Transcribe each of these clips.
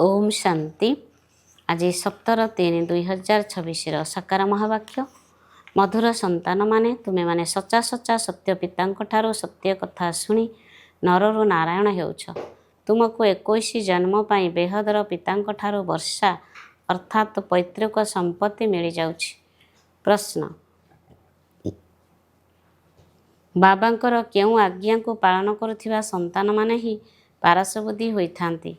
ओम शांति। आज 17/3/2026 साकार महावाक्य। मधुर संतान माने तुमे माने सच्चा सच्चा सत्य पितांक ठारू सत्य कथा शुणी नररु नारायण हेउछ। तुमको 21 जन्म पाई बेहदर पितांक ठारू वर्षा अर्थात पैतृक संपत्ति मिली जाउछि। प्रश्न, बाबांकर केउ आज्ञा को पालन करुथिबा संतान माने ही पारसबुद्धि होइथांती।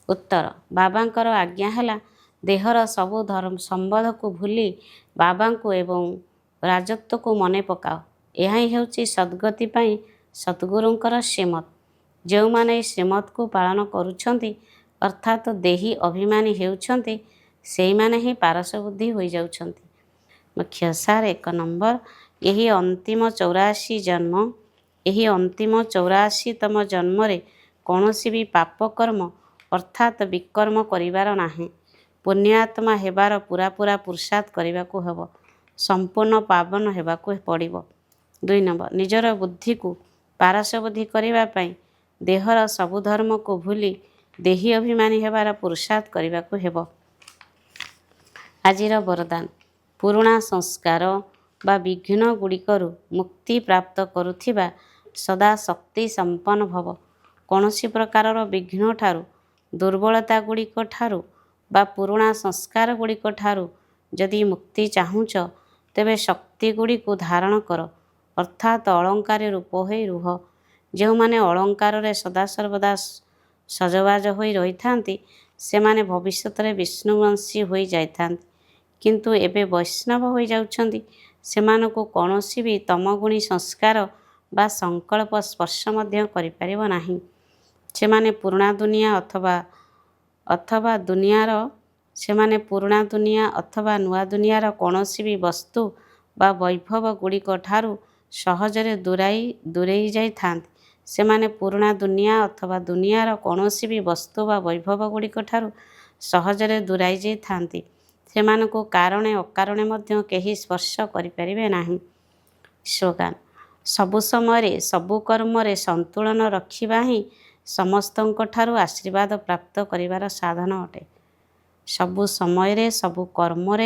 उत्तर, बाबांकर आज्ञा है देहर सबु धर्म संबंध को भूली बाबा को एवं राजत्व को मने पकाओ। यह हेउछि सद्गति पाई सद्गुरुंकर श्रीमत। जो माने श्रीमत को पालन करुछंती अर्थात देही अभिमानी हेउछंती सेई माने ही पारसबुद्धि होई जाउछंती। मुख्य सार 1 नंबर, यही अंतिम 84 जन्म, यही अंतिम 84तम जन्म रे कौनसी भी पाप कर्म अर्थात विकर्म करिवार नाही। पुण्यात्मा हेबार पूरा पूरा पुरुषार्थ करिबाकू हेब, संपूर्ण पावन हेबाकू पड़िबो। 2 नंबर, निजर बुद्धि को पारसबुद्धि करिबा पई देहर सबु धर्म को भूली देही अभिमानी हेबार पुरुषार्थ करिबाकू हेब। आजिर वरदान, पुरुणा संस्कार बा विघ्न गुड़िकरु मुक्ति प्राप्त करुथिबा सदा शक्ति संपन्न भव। कौनसी प्रकारर विघ्न ठारू दुर्बलता गुड़िक ठारू बा पुरुणा संस्कार गुड़िक ठारू जदि मुक्ति चाहूच तेबे शक्ति गुड़ी को धारण कर अर्थात अलंकार रूप होई रुह। जो माने अलंकार रे सदा सर्वदा सजबाज होई रही थांती से माने भविष्यत रे विष्णुवंशी होई जाइथांती, किंतु एबे वैष्णव होई जाउछंती। सेमानको कौनसी भी तमगुणी संस्कार बा संकल्प स्पर्श मध्य करि परिबो नाही। सेमाने पुरुणा दुनिया अथवा दुनियार सेमाने पुरुणा दुनिया अथवा नुआ दुनियार कौनसी भी वस्तु बा वैभव गुड़िक ठारू सहजरे दूरेई जाई थांती। सेमाने पुरुणा दुनिया अथवा दुनियार कौनसी भी वस्तु बा वैभव गुड़िक ठारू सहजरे दूराई जाई थांती। सेमानको कारणे अकारणे मध्य केही स्पर्श करि परिबे नाही। स्लोगान, सबु समय सबु कर्म संतुलन रखिबा ही समस्तंक ठारू आशीर्वाद प्राप्त करिवार साधन अटे। सबु समय सबु कर्म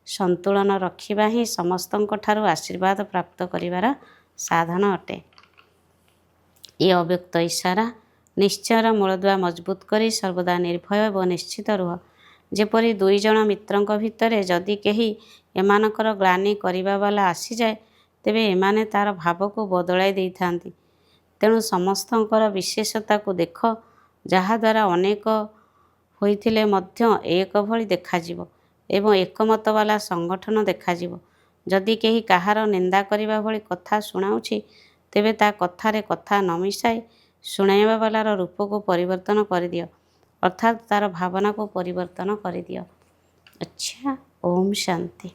संतुलन रखिबा ही समस्तंक ठारू आशीर्वाद प्राप्त करिवार साधन अटे। ये अव्यक्त इशारा निश्चयर मूलदुआ मजबूत करी सर्वदा निर्भय और निश्चित रुह। जेपरी 2 जण मित्रंक भितरे जदि केही एमानकर ग्लानि करिबा वाला आसी जाए तेबे एमाने तार भाव को बदलाई देई थांती। तेणु समस्तंकर विशेषता को देख, जहा द्वारा अनेक होइथिले मध्य एक भली देखाजिबो एवं एकमत वाला संगठन देखाजिबो। जदि केही काहार निंदा करिबा भली कथा शुणाउछि तेबे ता कथारे कथा न मिसाई शुणाइबा वालार रूप को परिवर्तन करिदियो अर्थात तार भावना को परिवर्तन करिदियो। अच्छा, ओम शांति।